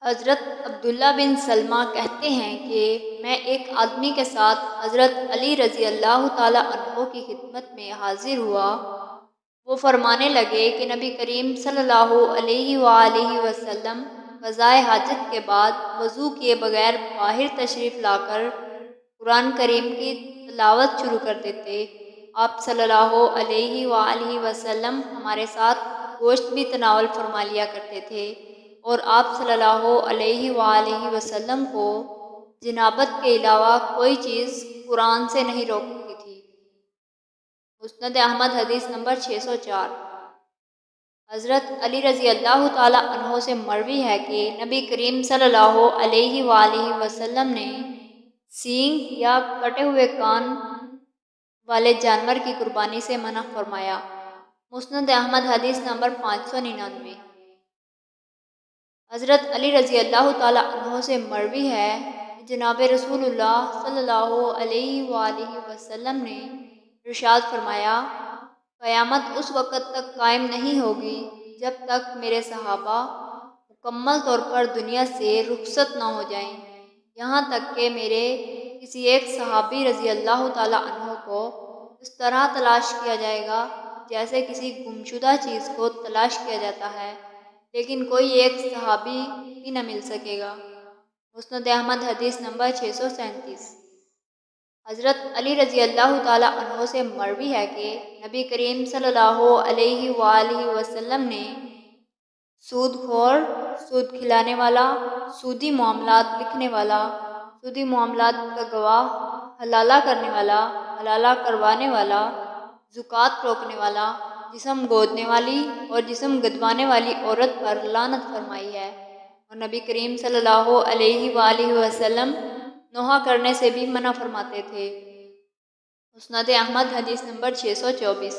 حضرت عبداللہ بن سلمہ کہتے ہیں کہ میں ایک آدمی کے ساتھ حضرت علی رضی اللہ تعالیٰ عنہ کی خدمت میں حاضر ہوا۔ وہ فرمانے لگے کہ نبی کریم صلی اللہ علیہ وآلہ وسلم قضائے حاجت کے بعد وضو کیے بغیر باہر تشریف لا کر قرآن کریم کی تلاوت شروع کر دیتے۔ آپ صلی اللہ علیہ وآلہ وسلم ہمارے ساتھ گوشت بھی تناول فرما لیا کرتے تھے، اور آپ صلی اللہ علیہ وآلہ وسلم کو جنابت کے علاوہ کوئی چیز قرآن سے نہیں روکتی تھی۔ مسند احمد حدیث نمبر 604۔ حضرت علی رضی اللہ تعالیٰ عنہ سے مروی ہے کہ نبی کریم صلی اللہ علیہ وآلہ وسلم نے سینگ یا کٹے ہوئے کان والے جانور کی قربانی سے منع فرمایا۔ مسند احمد حدیث نمبر 599۔ حضرت علی رضی اللہ تعالیٰ عنہ سے مروی ہے کہ جناب رسول اللہ صلی اللہ علیہ وآلہ وسلم نے ارشاد فرمایا، قیامت اس وقت تک قائم نہیں ہوگی جب تک میرے صحابہ مکمل طور پر دنیا سے رخصت نہ ہو جائیں، یہاں تک کہ میرے کسی ایک صحابی رضی اللہ تعالیٰ عنہ کو اس طرح تلاش کیا جائے گا جیسے کسی گمشدہ چیز کو تلاش کیا جاتا ہے، لیکن کوئی ایک صحابی بھی نہ مل سکے گا۔ مسند احمد حدیث نمبر 637۔ حضرت علی رضی اللہ تعالیٰ عنہ سے مروی ہے کہ نبی کریم صلی اللہ علیہ وآلہ وسلم نے سود خور، سود کھلانے والا، سودی معاملات لکھنے والا، سودی معاملات کا گواہ، حلالہ کرنے والا، حلالہ کروانے والا، زکوٰۃ روکنے والا، جسم گودنے والی اور جسم گدوانے والی عورت پر لعنت فرمائی ہے، اور نبی کریم صلی اللہ علیہ وآلہ وسلم نوحہ کرنے سے بھی منع فرماتے تھے۔ مسند احمد حدیث نمبر 624۔